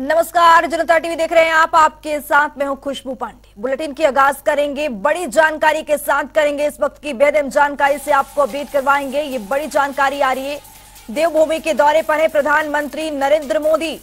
नमस्कार, जनता टीवी देख रहे हैं आप। आपके साथ मैं हूं खुशबू पांडे। बुलेटिन की आगाज करेंगे, बड़ी जानकारी के साथ करेंगे। इस वक्त की बेहद अहम जानकारी से आपको अपडेट करवाएंगे। ये बड़ी जानकारी आ रही है, देवभूमि के दौरे पर है प्रधानमंत्री नरेंद्र मोदी।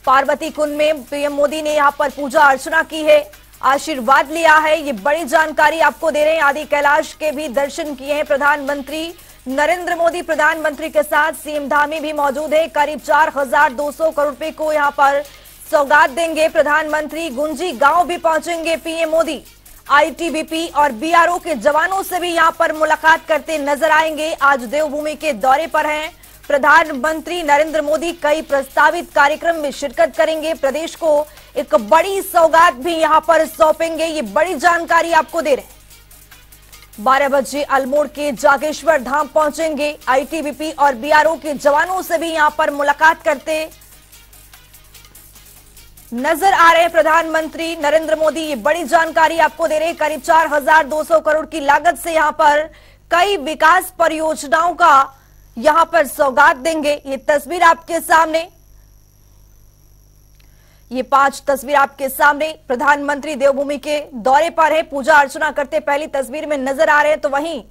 पार्वती कुंड में पीएम मोदी ने यहां पर पूजा अर्चना की है, आशीर्वाद लिया है। ये बड़ी जानकारी आपको दे रहे हैं। आदि कैलाश के भी दर्शन किए हैं प्रधानमंत्री नरेंद्र मोदी। प्रधानमंत्री के साथ सीएम धामी भी मौजूद है। करीब 4,200 करोड़ रुपए को यहां पर सौगात देंगे प्रधानमंत्री। गुंजी गांव भी पहुंचेंगे पीएम मोदी। आईटीबीपी और बीआरओ के जवानों से भी यहां पर मुलाकात करते नजर आएंगे। आज देवभूमि के दौरे पर हैं प्रधानमंत्री नरेंद्र मोदी। कई प्रस्तावित कार्यक्रम में शिरकत करेंगे। प्रदेश को एक बड़ी सौगात भी यहां पर सौंपेंगे। ये बड़ी जानकारी आपको दे रहे हैं। 12 बजे अल्मोड़ के जागेश्वर धाम पहुंचेंगे। आईटीबीपी और बीआरओ के जवानों से भी यहां पर मुलाकात करते नजर आ रहे हैं प्रधानमंत्री नरेंद्र मोदी। ये बड़ी जानकारी आपको दे रहे हैं। करीब 4,200 करोड़ की लागत से यहां पर कई विकास परियोजनाओं का यहां पर सौगात देंगे। ये तस्वीर आपके सामने, ये 5 तस्वीर आपके सामने। प्रधानमंत्री देवभूमि के दौरे पर है, पूजा अर्चना करते पहली तस्वीर में नजर आ रहे हैं। तो वहीं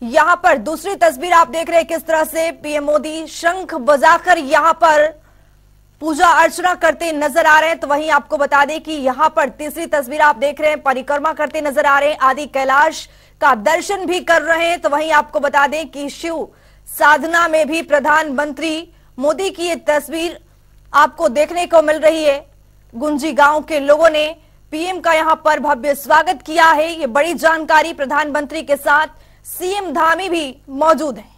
यहां पर दूसरी तस्वीर आप देख रहे हैं किस तरह से पीएम मोदी शंख बजाकर यहां पर पूजा अर्चना करते नजर आ रहे हैं। तो वहीं आपको बता दें कि यहां पर तीसरी तस्वीर आप देख रहे हैं, परिक्रमा करते नजर आ रहे हैं। आदि कैलाश का दर्शन भी कर रहे हैं। तो वहीं आपको बता दें कि शिव साधना में भी प्रधानमंत्री मोदी की ये तस्वीर आपको देखने को मिल रही है। गुंजी गांव के लोगों ने पीएम का यहां पर भव्य स्वागत किया है। ये बड़ी जानकारी। प्रधानमंत्री के साथ सीएम धामी भी मौजूद है।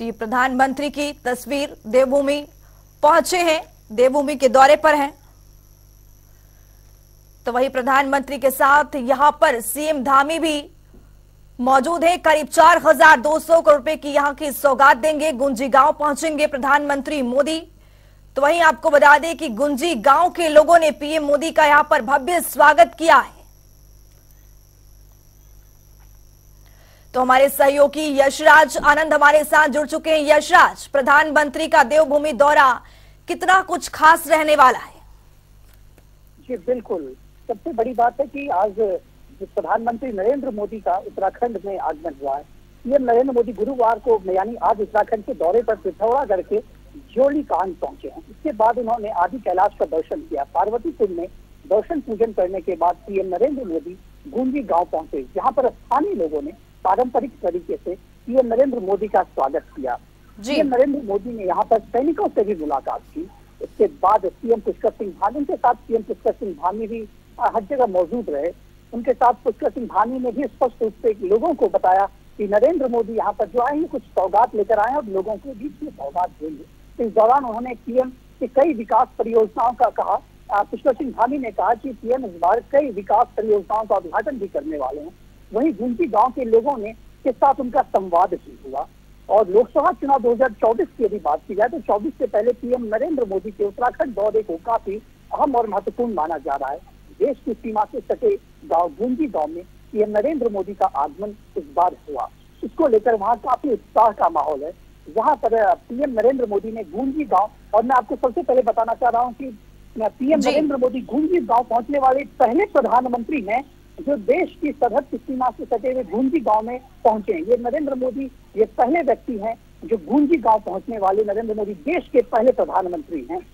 तो ये प्रधानमंत्री की तस्वीर, देवभूमि पहुंचे हैं, देवभूमि के दौरे पर हैं। तो वही प्रधानमंत्री के साथ यहां पर सीएम धामी भी मौजूद है। करीब 4,200 करोड़ रुपए की यहां की सौगात देंगे। गुंजी गांव पहुंचेंगे प्रधानमंत्री मोदी। तो वहीं आपको बता दें कि गुंजी गांव के लोगों ने पीएम मोदी का यहां पर भव्य स्वागत किया है। तो हमारे सहयोगी यशराज आनंद हमारे साथ जुड़ चुके हैं। यशराज, प्रधानमंत्री का देवभूमि दौरा कितना कुछ खास रहने वाला है? जी बिल्कुल, सबसे बड़ी बात है कि आज प्रधानमंत्री नरेंद्र मोदी का उत्तराखंड में आगमन हुआ है। पीएम नरेंद्र मोदी गुरुवार को यानी आज उत्तराखंड के दौरे पर पिथौरागढ़ के जोली कांड पहुंचे हैं। इसके बाद उन्होंने आदि कैलाश का दर्शन किया। पार्वती कुंड में दर्शन पूजन करने के बाद पीएम नरेंद्र मोदी गुंजी गांव पहुंचे, जहां पर स्थानीय लोगों ने पारंपरिक तरीके से पीएम नरेंद्र मोदी का स्वागत किया। पीएम नरेंद्र मोदी ने यहाँ पर सैनिकों से भी मुलाकात की। इसके बाद सीएम पुष्कर सिंह धामी के साथ सीएम पुष्कर सिंह धामी भी हर जगह मौजूद रहे। उनके साथ पुष्कर सिंह धामी ने भी स्पष्ट रूप से लोगों को बताया कि नरेंद्र मोदी यहाँ पर जो आएंगे कुछ सौगात लेकर आए और लोगों के बीच में सौगात देंगे। इस दौरान उन्होंने पीएम की कई विकास परियोजनाओं का कहा। पुष्कर सिंह धामी ने कहा कि पीएम इस बार कई विकास परियोजनाओं का उद्घाटन भी करने वाले हैं। वहीं गुंजी गांव के लोगों ने के साथ उनका संवाद भी हुआ। और लोकसभा चुनाव 2024 की यदि बात की जाए तो 24 से पहले पीएम नरेंद्र मोदी के उत्तराखंड दौरे को काफी अहम और महत्वपूर्ण माना जा रहा है। देश की सीमा से सटे गांव गुंजी गांव में पीएम नरेंद्र मोदी का आगमन इस बार हुआ। इसको लेकर वहां काफी उत्साह का माहौल है। वहां पर पीएम नरेंद्र मोदी ने गुंजी गांव, और मैं आपको सबसे पहले बताना चाह रहा हूँ कि पीएम नरेंद्र मोदी गुंजी गांव पहुंचने वाले पहले प्रधानमंत्री हैं जो देश की सरहद की सीमा से सटे हुए गुंजी गांव में पहुंचे। ये नरेंद्र मोदी ये पहले व्यक्ति हैं जो गुंजी गांव पहुंचने वाले नरेंद्र मोदी देश के पहले प्रधानमंत्री हैं।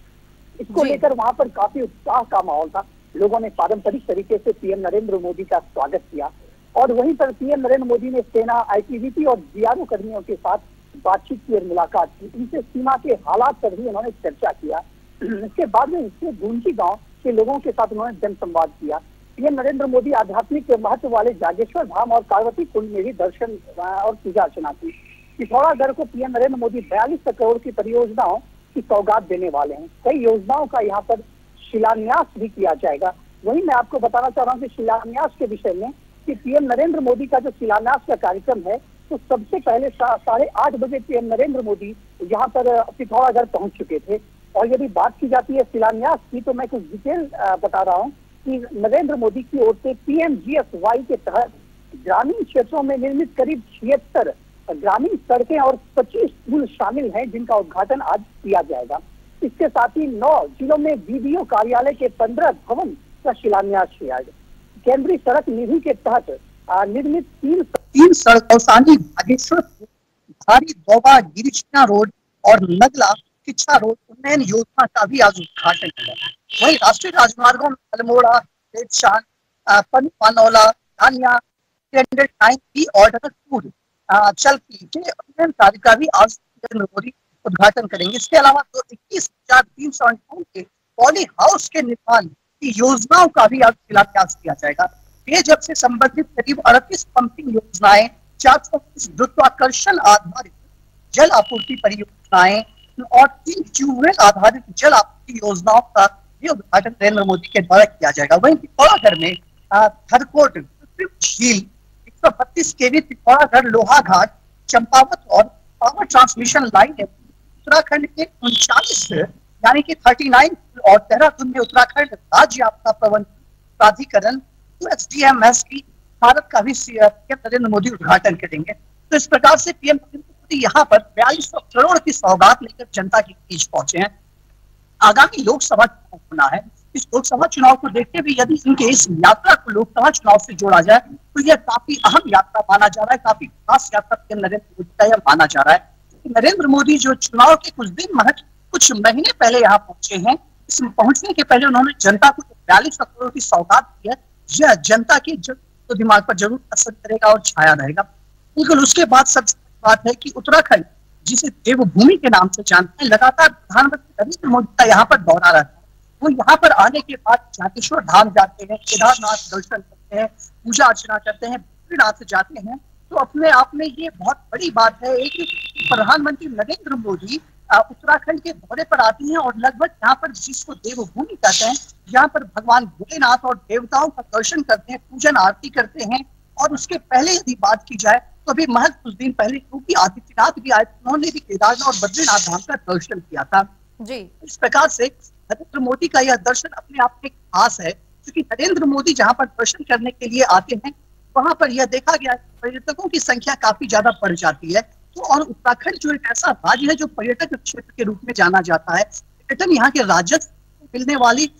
इसको लेकर वहां पर काफी उत्साह का माहौल था। लोगों ने पारंपरिक तरीके से पीएम नरेंद्र मोदी का स्वागत किया। और वहीं पर पीएम नरेंद्र मोदी ने सेना, आईटीबीपी और बीआरओ कर्मियों के साथ बातचीत की और मुलाकात की। इनसे सीमा के हालात पर भी उन्होंने चर्चा किया। इसके बाद में इससे गुंजी गांव के लोगों के साथ उन्होंने जनसंवाद किया। पीएम नरेंद्र मोदी आध्यात्मिक महत्व वाले जागेश्वर धाम और पार्वती कुंड में भी दर्शन और पूजा अर्चना की। पिथौरागढ़ को पीएम नरेंद्र मोदी 42 करोड़ की परियोजनाओं की सौगात देने वाले हैं। कई योजनाओं का यहाँ पर शिलान्यास भी किया जाएगा। वहीं मैं आपको बताना चाह रहा हूँ कि शिलान्यास के विषय में कि पीएम नरेंद्र मोदी का जो शिलान्यास का कार्यक्रम है तो सबसे पहले 8:30 बजे पीएम नरेंद्र मोदी यहाँ पर पिथौरागढ़ पहुंच चुके थे। और यदि बात की जाती है शिलान्यास की तो मैं कुछ डिटेल बता रहा हूँ कि नरेंद्र मोदी की ओर से पीएमजीएसवाई के तहत ग्रामीण क्षेत्रों में निर्मित करीब 76 ग्रामीण सड़कें और 25 पुल शामिल हैं, जिनका उद्घाटन आज किया जाएगा। इसके साथ ही 9 जिलों में बीडीओ कार्यालय के 15 भवन का शिलान्यास किया गया। केंद्रीय सड़क निधि के तहत निर्मित तीन सड़क कौसानी बागेश्वर भारी दोबा गिरिशना रोड और नगला किच्छा रोड उन्नयन योजना का भी आज उद्घाटन किया। वहीं राष्ट्रीय राजमार्गों में अल्मोड़ा, देवशान, पानौला, धानिया, ऑर्डर चलती के उन्नयन कार्य का भी आज नरेंद्र मोदी उद्घाटन करेंगे। इसके अलावा 21,358 के पॉली हाउस के निर्माण की योजनाओं का भी आज शिलान्यास किया जाएगा। पेयजल से संबंधित करीब 38 पंपिंग योजनाएं, 420 गुरुत्वाकर्षण आधारित जल आपूर्ति परियोजनाएं और 3 ट्यूबवेल आधारित जल आपूर्ति योजनाओं का भी उद्घाटन नरेंद्र मोदी के द्वारा किया जाएगा। वहीं पिथौरागढ़ में थरकोट झील, 132 केवी पिथौरागढ़ लोहाघाट चंपावत और पावर ट्रांसमिशन लाइन है। उत्तराखंड के 39 यानी कि 39 और देहरादून में उत्तराखंड राज्य आपदा प्रबंधन प्राधिकरण USDMS की भारत का भी पीएम नरेंद्र मोदी उद्घाटन करेंगे। तो इस प्रकार से पीएम नरेंद्र मोदी यहाँ पर 4200 करोड़ की सौगात लेकर जनता के बीच पहुंचे हैं। आगामी लोकसभा चुनाव होना है। इस लोकसभा चुनाव को देखते हुए यदि इनके इस यात्रा को लोकसभा चुनाव से जोड़ा जाए तो यह काफी अहम यात्रा माना जा रहा है, काफी खास यात्रा पीएम नरेंद्र मोदी का यह माना जा रहा है। नरेंद्र मोदी जो चुनाव के कुछ महीने पहले यहाँ पहुंचे हैं, इस पहुंचने के पहले उन्होंने जनता को 42 करोड़ की सौगात दी है। यह जनता के तो दिमाग पर जरूर असर करेगा और छाया रहेगा। बिल्कुल उसके बाद सबसे बड़ी बात है कि उत्तराखंड जिसे देवभूमि के नाम से जानते हैं, लगातार प्रधानमंत्री नरेंद्र मोदी का यहाँ पर दौरा रहता है। वो यहाँ पर आने के बाद जागेश्वर धाम जाते हैं, केदारनाथ दर्शन करते हैं, पूजा अर्चना करते हैं, बद्रीनाथ जाते हैं। तो अपने आप में ये बहुत बड़ी बात है एक प्रधानमंत्री नरेंद्र मोदी उत्तराखंड के दौरे पर आते हैं और लगभग यहाँ पर जिसको देवभूमि कहते हैं, यहाँ पर भगवान भोलेनाथ और देवताओं का दर्शन करते हैं, पूजन आरती करते हैं। और उसके पहले यदि बात की जाए तो अभी महज कुछ दिन पहले योगी आदित्यनाथ भी आए, उन्होंने भी केदारनाथ और बद्रीनाथ धाम का दर्शन किया था जी। इस प्रकार से नरेंद्र मोदी का यह दर्शन अपने आप में खास है, क्योंकि नरेंद्र मोदी जहाँ पर दर्शन करने के लिए आते हैं वहां पर यह देखा गया पर्यटकों की संख्या काफी ज्यादा बढ़ जाती है। तो और उत्तराखंड जो एक ऐसा राज्य है जो पर्यटक क्षेत्र के रूप में जाना जाता है, पर्यटन यहाँ के राजस्व मिलने वाली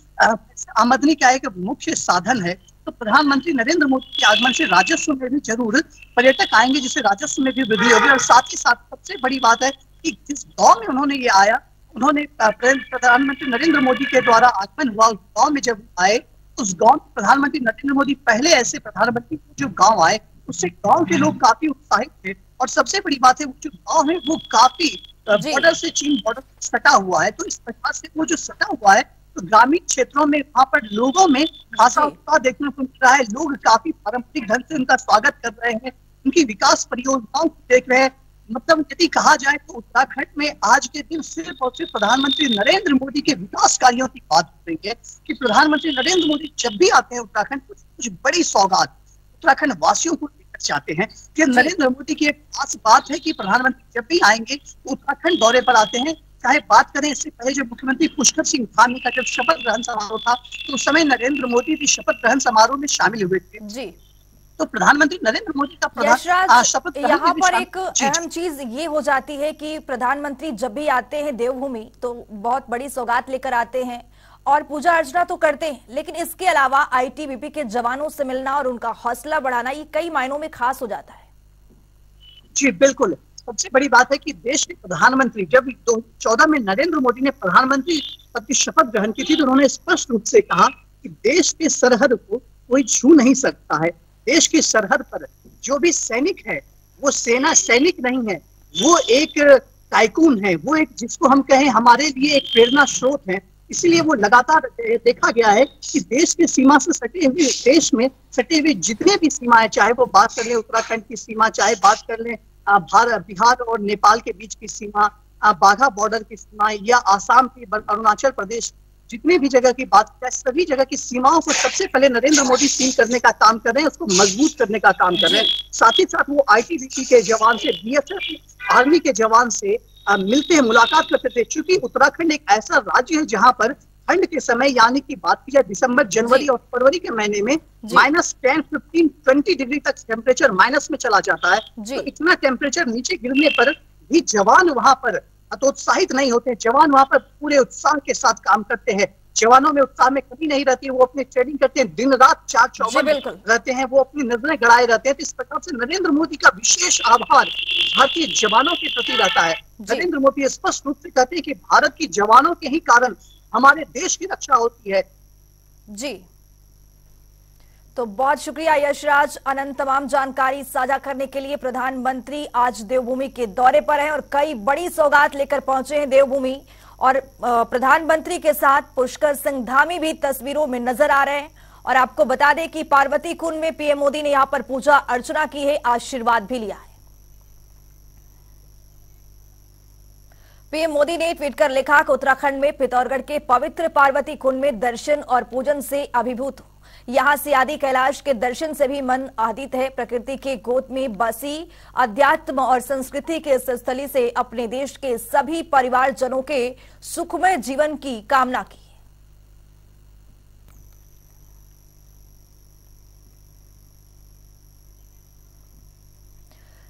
आमदनी का एक मुख्य साधन है। तो प्रधानमंत्री नरेंद्र मोदी के आगमन से राजस्व में भी जरूर पर्यटक आएंगे, जिससे राजस्व में भी वृद्धि होगी। और साथ ही साथ सबसे बड़ी बात है कि जिस गांव में उन्होंने ये आया, उन्होंने प्रधानमंत्री नरेंद्र मोदी के द्वारा आगमन हुआ, उस गांव में जब आए उस गांव में प्रधानमंत्री नरेंद्र मोदी पहले ऐसे प्रधानमंत्री जो गांव आए उससे गांव के लोग काफी उत्साहित थे। और सबसे बड़ी बात है वो जो गांव है वो काफी बॉर्डर से चीन बॉर्डर सटा हुआ है। तो इस प्रकार से वो जो सटा हुआ है तो ग्रामीण क्षेत्रों में वहां पर लोगों में खासा उत्साह देखने को मिल रहा है। लोग काफी पारंपरिक ढंग से उनका स्वागत कर रहे हैं, उनकी विकास परियोजनाओं को देख रहे हैं। मतलब यदि कहा जाए तो उत्तराखंड में आज के दिन सिर्फ और सिर्फ प्रधानमंत्री नरेंद्र मोदी के विकास कार्यों की बात हो रही है कि प्रधानमंत्री नरेंद्र मोदी जब भी आते हैं उत्तराखंड कुछ बड़ी सौगात उत्तराखंड वासियों को लेकर जाते हैं। कि नरेंद्र मोदी की एक खास बात है कि प्रधानमंत्री जब भी आएंगे तो उत्तराखंड दौरे पर आते हैं। चाहे बात करें इससे पहले जो मुख्यमंत्री पुष्कर सिंह धामी का जब शपथ ग्रहण समारोह था तो उस समय नरेंद्र मोदी भी शपथ ग्रहण समारोह में शामिल हुए थे जी। तो प्रधानमंत्री नरेंद्र मोदी का शपथ यहाँ पर एक अहम चीज ये हो जाती है कि प्रधानमंत्री जब भी आते हैं देवभूमि तो बहुत बड़ी सौगात लेकर आते हैं और पूजा अर्चना तो करते हैं, लेकिन इसके अलावा आईटीबीपी के जवानों से मिलना और उनका हौसला बढ़ाना ये कई मायनों में खास हो जाता है। जी बिल्कुल, सबसे बड़ी बात है कि देश के प्रधानमंत्री जब 2014 में नरेंद्र मोदी ने प्रधानमंत्री पद की शपथ ग्रहण की थी तो उन्होंने स्पष्ट रूप से कहा कि देश के सरहद को कोई छू नहीं सकता है। देश की सरहद पर जो भी सैनिक है वो सेना सैनिक नहीं है, वो एक टाइकून है, वो एक जिसको हम कहें हमारे लिए एक प्रेरणा स्रोत है। इसीलिए वो लगातार देखा गया है कि देश के सीमा से सटे हुए देश में सटे हुए जितने भी सीमाएं, चाहे वो बात कर ले उत्तराखंड की सीमा, चाहे बात कर ले बिहार और नेपाल के बीच की सीमा, बाघा बॉर्डर की सीमा या आसाम की अरुणाचल प्रदेश, जितने भी जगह की बात करें सभी जगह की सीमाओं को सबसे पहले नरेंद्र मोदी सील करने का काम कर रहे हैं, उसको मजबूत करने का काम कर रहे हैं। साथ ही साथ वो आईटीबीपी के जवान से, बीएसएफ आर्मी के जवान से मिलते हैं, मुलाकात करते थे। चूंकि उत्तराखंड एक ऐसा राज्य है जहां पर ठंड के समय यानी कि बात की जाए दिसंबर, जनवरी और फरवरी के महीने में -10, 15, 20 डिग्री तक टेम्परेचर माइनस में चला जाता है। तो इतना टेम्परेचर नीचे गिरने पर भी जवान वहां पर हतोत्साहित नहीं होते। जवान वहां पर पूरे उत्साह के साथ काम करते हैं। जवानों में उत्साह में कमी नहीं रहती है। वो अपनी ट्रेनिंग करते हैं, दिन रात चाक चौबंद रहते हैं, वो अपनी नजरें गड़ाए रहते हैं। तो इस प्रकार से नरेंद्र मोदी का विशेष आभार भारतीय जवानों के प्रति रहता है। नरेंद्र मोदी स्पष्ट रूप से कहते हैं कि भारत की जवानों के ही कारण हमारे देश की रक्षा होती है। जी, तो बहुत शुक्रिया यशराज, अनंत तमाम जानकारी साझा करने के लिए। प्रधानमंत्री आज देवभूमि के दौरे पर हैं और कई बड़ी सौगात लेकर पहुंचे हैं देवभूमि, और प्रधानमंत्री के साथ पुष्कर सिंह धामी भी तस्वीरों में नजर आ रहे हैं। और आपको बता दें कि पार्वती कुंड में पीएम मोदी ने यहां पर पूजा अर्चना की है, आशीर्वाद भी लिया है। पीएम मोदी ने ट्वीट कर लिखा कि उत्तराखंड में पिथौरागढ़ के पवित्र पार्वती कुंड में दर्शन और पूजन से अभिभूत हूं। यहां से आदि कैलाश के दर्शन से भी मन आदित है। प्रकृति के गोद में बसी अध्यात्म और संस्कृति के इस स्थली से अपने देश के सभी परिवारजनों के सुखमय जीवन की कामना की।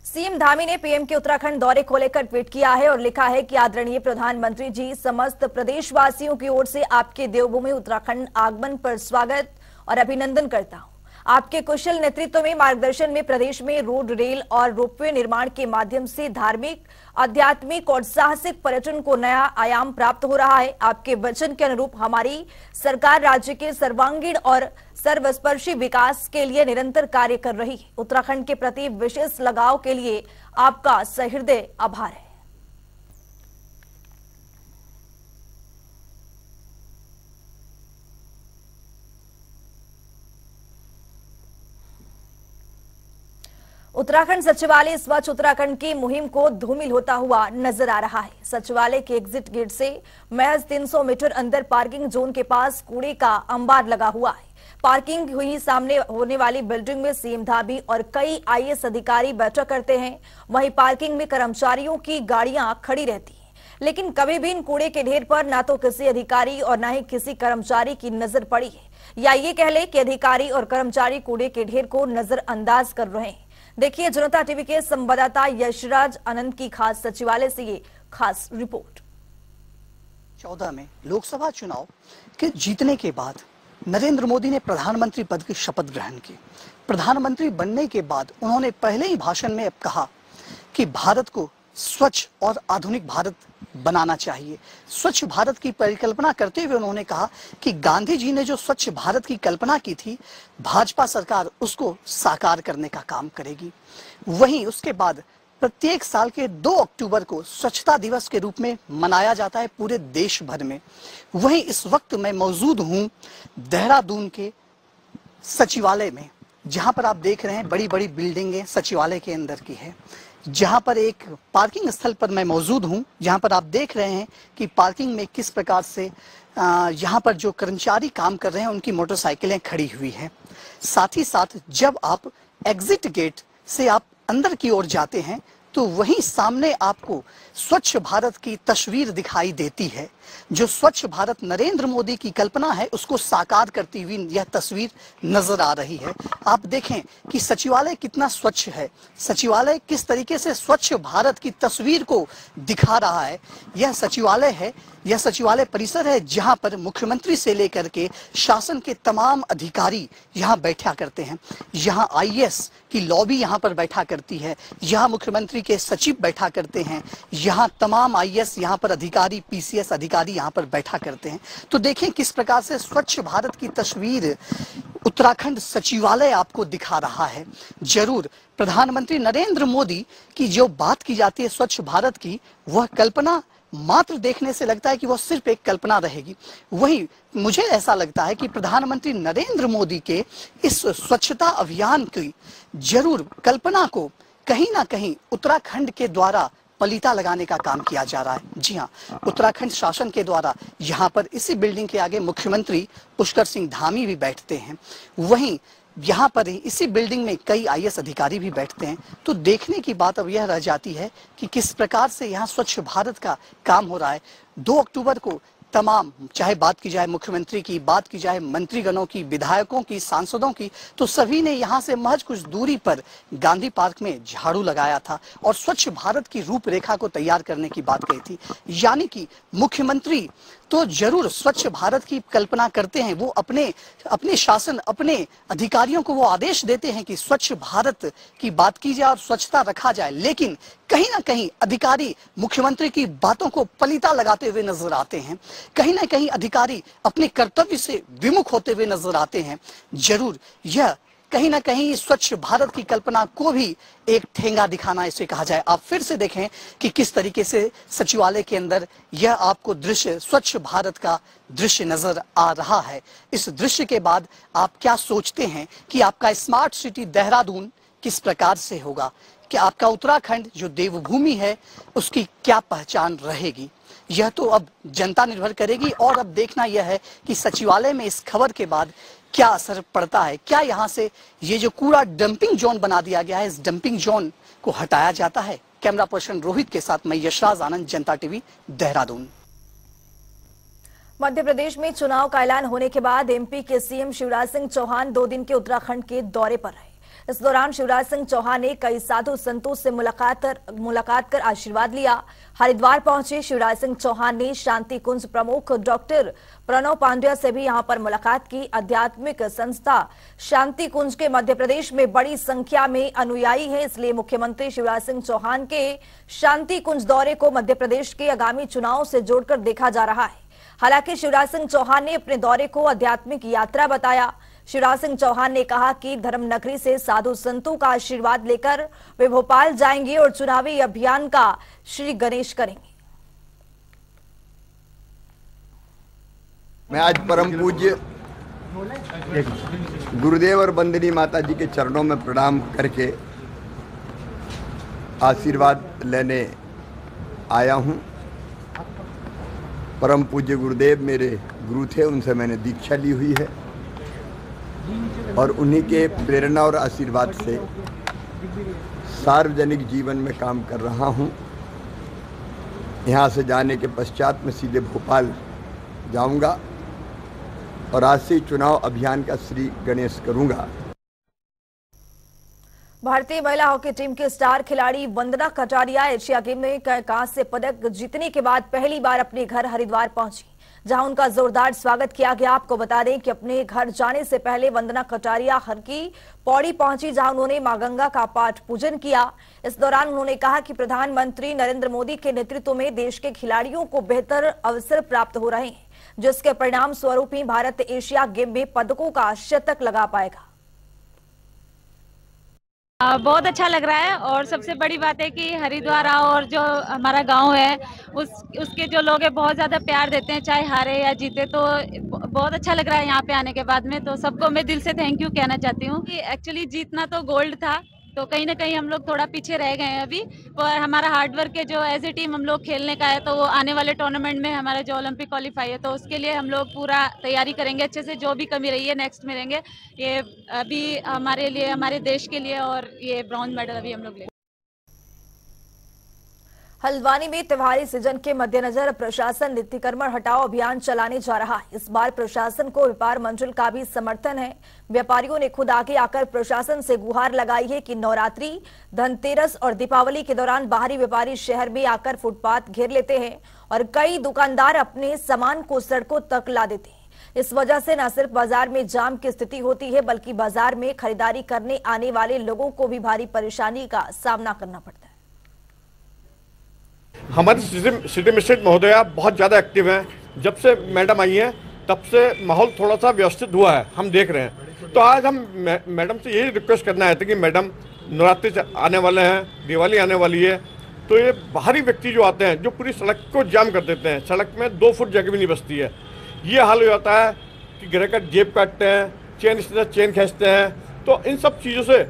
सीएम धामी ने पीएम के उत्तराखंड दौरे को लेकर ट्वीट किया है और लिखा है कि आदरणीय प्रधानमंत्री जी, समस्त प्रदेशवासियों की ओर से आपके देवभूमि उत्तराखंड आगमन पर स्वागत और अभिनंदन करता हूं। आपके कुशल नेतृत्व में मार्गदर्शन में प्रदेश में रोड, रेल और रोपवे निर्माण के माध्यम से धार्मिक, आध्यात्मिक और साहसिक पर्यटन को नया आयाम प्राप्त हो रहा है। आपके वचन के अनुरूप हमारी सरकार राज्य के सर्वांगीण और सर्वस्पर्शी विकास के लिए निरंतर कार्य कर रही है। उत्तराखंड के प्रति विशेष लगाव के लिए आपका सहृदय आभार है। उत्तराखंड सचिवालय स्वच्छ उत्तराखंड की मुहिम को धूमिल होता हुआ नजर आ रहा है। सचिवालय के एग्जिट गेट से महज 300 मीटर अंदर पार्किंग जोन के पास कूड़े का अंबार लगा हुआ है। पार्किंग हुई सामने होने वाली बिल्डिंग में सीएम धामी और कई आईएएस अधिकारी बैठक करते हैं। वहीं पार्किंग में कर्मचारियों की गाड़ियां खड़ी रहती हैं, लेकिन कभी भी इन कूड़े के ढेर पर ना तो किसी अधिकारी और ना ही किसी कर्मचारी की नजर पड़ी है, या ये कह ले कि अधिकारी और कर्मचारी कूड़े के ढेर को नजरअंदाज कर रहे हैं। देखिए जनता टीवी के संवाददाता यशराज आनंद की खास सचिवालय से ये खास रिपोर्ट। 2014 में लोकसभा चुनाव के जीतने के बाद नरेंद्र मोदी ने प्रधानमंत्री पद की शपथ ग्रहण की। प्रधानमंत्री बनने के बाद उन्होंने पहले ही भाषण में कहा कि भारत को स्वच्छ और आधुनिक भारत बनाना चाहिए। स्वच्छ भारत की परिकल्पना करते हुए उन्होंने कहा कि गांधी जी ने जो स्वच्छ भारत की कल्पना की थी, भाजपा सरकार उसको साकार करने का काम करेगी। वहीं उसके बाद प्रत्येक साल के 2 अक्टूबर को स्वच्छता दिवस के रूप में मनाया जाता है पूरे देश भर में। वहीं इस वक्त मैं मौजूद हूं देहरादून के सचिवालय में, जहां पर आप देख रहे हैं बड़ी बड़ी बिल्डिंगें सचिवालय के अंदर की है। जहां पर एक पार्किंग स्थल पर मैं मौजूद हूं, जहां पर आप देख रहे हैं कि पार्किंग में किस प्रकार से यहां पर जो कर्मचारी काम कर रहे हैं उनकी मोटरसाइकिलें खड़ी हुई हैं। साथ ही साथ जब आप एग्जिट गेट से आप अंदर की ओर जाते हैं तो वहीं सामने आपको स्वच्छ भारत की तस्वीर दिखाई देती है। जो स्वच्छ भारत नरेंद्र मोदी की कल्पना है उसको साकार करती हुई यह तस्वीर नजर आ रही है। आप देखें कि सचिवालय कितना स्वच्छ है, सचिवालय किस तरीके से स्वच्छ भारत की तस्वीर को दिखा रहा है। यह सचिवालय है, यह सचिवालय परिसर है जहां पर मुख्यमंत्री से लेकर के शासन के तमाम अधिकारी यहां बैठा करते हैं। यहां आईएएस की लॉबी यहां पर बैठा करती है, यहां मुख्यमंत्री के सचिव बैठा करते हैं, यहां तमाम आईएएस यहां पर अधिकारी, पीसीएस अधिकारी यहां पर बैठा करते हैं। तो देखें किस प्रकार से स्वच्छ भारत की तस्वीर उत्तराखंड सचिवालय आपको दिखा रहा है। जरूर प्रधानमंत्री नरेंद्र मोदी की जो बात की जाती है स्वच्छ भारत की, वह कल्पना मात्र देखने से लगता है कि वह सिर्फ एक कल्पना रहेगी। वहीं मुझे ऐसा लगता है कि प्रधानमंत्री नरेंद्र मोदी के इस स्वच्छता अभियान की जरूर कल्पना को कहीं ना कहीं उत्तराखंड के द्वारा पलीता लगाने का काम किया जा रहा है। जी हाँ, उत्तराखंड शासन के द्वारा यहाँ पर इसी बिल्डिंग के आगे मुख्यमंत्री पुष्कर सिंह धामी भी बैठते हैं। वहीं यहाँ पर ही इसी बिल्डिंग में कई आईएएस अधिकारी भी बैठते हैं। तो देखने की बात अब यह रह जाती है कि किस प्रकार से यहाँ स्वच्छ भारत का काम हो रहा है। 2 अक्टूबर को तमाम, चाहे बात की जाए मुख्यमंत्री की, बात की जाए मंत्रीगणों की, विधायकों की, सांसदों की, तो सभी ने यहाँ से महज कुछ दूरी पर गांधी पार्क में झाड़ू लगाया था और स्वच्छ भारत की रूपरेखा को तैयार करने की बात कही थी। यानी कि मुख्यमंत्री तो जरूर स्वच्छ भारत की कल्पना करते हैं, वो अपने शासन, अपने अधिकारियों को वो आदेश देते हैं कि स्वच्छ भारत की बात की जाए और स्वच्छता रखा जाए, लेकिन कहीं ना कहीं अधिकारी मुख्यमंत्री की बातों को पलीता लगाते हुए नजर आते हैं, कहीं ना कहीं अधिकारी अपने कर्तव्य से विमुख होते हुए नजर आते हैं। जरूर यह कहीं ना कहीं स्वच्छ भारत की कल्पना को भी एक ठेंगा दिखाना इसे कहा जाए। आप फिर से देखें कि किस तरीके से सचिवालय के अंदर यह आपको दृश्य, स्वच्छ भारत का दृश्य नजर आ रहा है। इस दृश्य के बाद आप क्या सोचते हैं कि आपका स्मार्ट सिटी देहरादून किस प्रकार से होगा, कि आपका उत्तराखंड जो देवभूमि है उसकी क्या पहचान रहेगी? यह तो अब जनता निर्भर करेगी और अब देखना यह है कि सचिवालय में इस खबर के बाद क्या असर पड़ता है। क्या यहाँ से ये जो कूड़ा डंपिंग जोन बना दिया गया है, इस डंपिंग जोन को हटाया जाता है? कैमरा पर्सन रोहित के साथ मैं यशराज आनंद, जनता टीवी, देहरादून। मध्य प्रदेश में चुनाव का ऐलान होने के बाद एमपी के सीएम शिवराज सिंह चौहान 2 दिन के उत्तराखंड के दौरे पर रहे। इस दौरान शिवराज सिंह चौहान ने कई साधु संतों से मुलाकात कर आशीर्वाद लिया। हरिद्वार पहुंचे शिवराज सिंह चौहान ने शांति कुंज प्रमुख डॉक्टर प्रणव पांड्या से भी यहां पर मुलाकात की। आध्यात्मिक संस्था शांति कुंज के मध्य प्रदेश में बड़ी संख्या में अनुयायी हैं, इसलिए मुख्यमंत्री शिवराज सिंह चौहान के शांति कुंज दौरे को मध्य प्रदेश के आगामी चुनाव से जोड़कर देखा जा रहा है। हालांकि शिवराज सिंह चौहान ने अपने दौरे को आध्यात्मिक यात्रा बताया। शिवराज सिंह चौहान ने कहा कि धर्म नगरी से साधु संतों का आशीर्वाद लेकर वे भोपाल जाएंगे और चुनावी अभियान का श्री गणेश करेंगे। मैं आज परम पूज्य गुरुदेव और वंदनी माता जी के चरणों में प्रणाम करके आशीर्वाद लेने आया हूं। परम पूज्य गुरुदेव मेरे गुरु थे, उनसे मैंने दीक्षा ली हुई है और उन्हीं के प्रेरणा और आशीर्वाद से सार्वजनिक जीवन में काम कर रहा हूं। यहां से जाने के पश्चात मैं सीधे भोपाल जाऊंगा और आज से चुनाव अभियान का श्री गणेश करूंगा। भारतीय महिला हॉकी टीम की स्टार खिलाड़ी वंदना कटारिया एशिया गेम में कांस्य पदक जीतने के बाद पहली बार अपने घर हरिद्वार पहुंची, जहां उनका जोरदार स्वागत किया गया। आपको बता दें कि अपने घर जाने से पहले वंदना कटारिया हर की पौड़ी पहुंची, जहां उन्होंने मां गंगा का पाठ पूजन किया। इस दौरान उन्होंने कहा कि प्रधानमंत्री नरेंद्र मोदी के नेतृत्व में देश के खिलाड़ियों को बेहतर अवसर प्राप्त हो रहे हैं, जिसके परिणाम स्वरूप ही भारत एशिया गेम में पदकों का शतक लगा पाएगा। बहुत अच्छा लग रहा है और सबसे बड़ी बात है कि हरिद्वार और जो हमारा गांव है उसके जो लोग हैं बहुत ज़्यादा प्यार देते हैं, चाहे हारे या जीते। तो बहुत अच्छा लग रहा है यहाँ पे आने के बाद में। तो सबको मैं दिल से थैंक यू कहना चाहती हूँ कि एक्चुअली जीतना तो गोल्ड था, तो कहीं ना कहीं हम लोग थोड़ा पीछे रह गए हैं अभी, पर हमारा हार्डवर्क है जो एज ए टीम हम लोग खेलने का है। तो वो आने वाले टूर्नामेंट में हमारा जो ओलंपिक क्वालिफाई है तो उसके लिए हम लोग पूरा तैयारी करेंगे अच्छे से। जो भी कमी रही है नेक्स्ट में रहेंगे। ये अभी हमारे लिए, हमारे देश के लिए, और ये ब्रॉन्ज मेडल अभी हम लोग ले। हल्द्वानी में त्योहारी सीजन के मद्देनजर प्रशासन नित्यकर्मण हटाओ अभियान चलाने जा रहा है। इस बार प्रशासन को व्यापार मंडल का भी समर्थन है। व्यापारियों ने खुद आगे आकर प्रशासन से गुहार लगाई है कि नवरात्रि, धनतेरस और दीपावली के दौरान बाहरी व्यापारी शहर में आकर फुटपाथ घेर लेते हैं और कई दुकानदार अपने सामान को सड़कों तक ला देते हैं। इस वजह से न सिर्फ बाजार में जाम की स्थिति होती है, बल्कि बाजार में खरीदारी करने आने वाले लोगों को भी भारी परेशानी का सामना करना पड़ता है। हमारी सिटी मजिस्ट्रेट महोदया बहुत ज़्यादा एक्टिव हैं। जब से मैडम आई हैं तब से माहौल थोड़ा सा व्यवस्थित हुआ है, हम देख रहे हैं। तो आज हम मैडम से यही रिक्वेस्ट करना है कि मैडम, नवरात्रि आने वाले हैं, दिवाली आने वाली है, तो ये बाहरी व्यक्ति जो आते हैं जो पूरी सड़क को जाम कर देते हैं, सड़क में 2 फुट जगह भी नहीं बचती है। ये हाल हो जाता है कि ग्राहक जेब काटते हैं, चेन खींचते हैं। तो इन सब चीज़ों से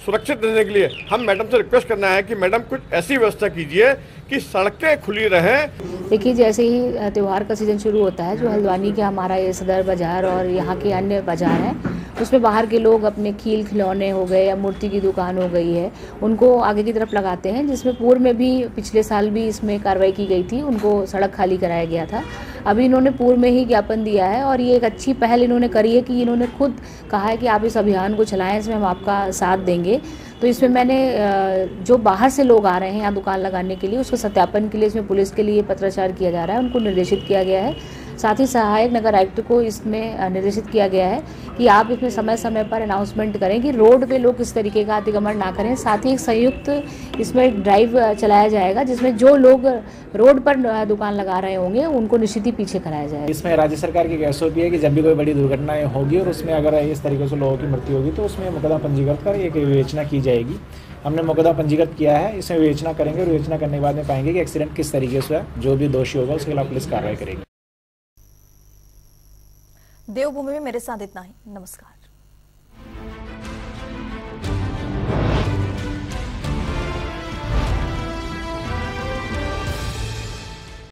सुरक्षित रहने के लिए हम मैडम से रिक्वेस्ट करना है कि मैडम कुछ ऐसी व्यवस्था कीजिए कि सड़कें खुली रहें। देखिए, जैसे ही त्यौहार का सीज़न शुरू होता है, जो हल्द्वानी के हमारा ये सदर बाज़ार और यहाँ के अन्य बाज़ार हैं, उसमें बाहर के लोग अपने खील खिलौने हो गए या मूर्ति की दुकान हो गई है, उनको आगे की तरफ लगाते हैं, जिसमें पूर्व में भी पिछले साल भी इसमें कार्रवाई की गई थी, उनको सड़क खाली कराया गया था। अभी इन्होंने पूर्व में ही ज्ञापन दिया है और ये एक अच्छी पहल इन्होंने करी है कि इन्होंने खुद कहा है कि आप इस अभियान को चलाएं, इसमें हम आपका साथ देंगे। तो इसमें मैंने जो बाहर से लोग आ रहे हैं यहाँ दुकान लगाने के लिए, उसके सत्यापन के लिए इसमें पुलिस के लिए पत्राचार किया जा रहा है, उनको निर्देशित किया गया है। साथ ही सहायक नगर आयुक्त को इसमें निर्देशित किया गया है कि आप इसमें समय समय पर अनाउंसमेंट करें कि रोड पे लोग इस तरीके का अतिक्रमण ना करें। साथ ही एक संयुक्त इसमें ड्राइव चलाया जाएगा, जिसमें जो लोग रोड पर दुकान लगा रहे होंगे उनको निश्चित ही पीछे कराया जाएगा। इसमें राज्य सरकार की एक SOP है कि जब भी कोई बड़ी दुर्घटनाएं होगी और उसमें अगर इस तरीके से लोगों की मृत्यु होगी तो उसमें मुकदमा पंजीकृत कर एक विवेचना की जाएगी। हमने मुकदमा पंजीकृत किया है, इसमें विवेचना करेंगे और विवेचना करने के बाद में पाएंगे कि एक्सीडेंट किस तरीके से, जो भी दोषी होगा उसके खिलाफ पुलिस कार्रवाई करेगी। देवभूमि में मेरे साथ इतना ही। नमस्कार।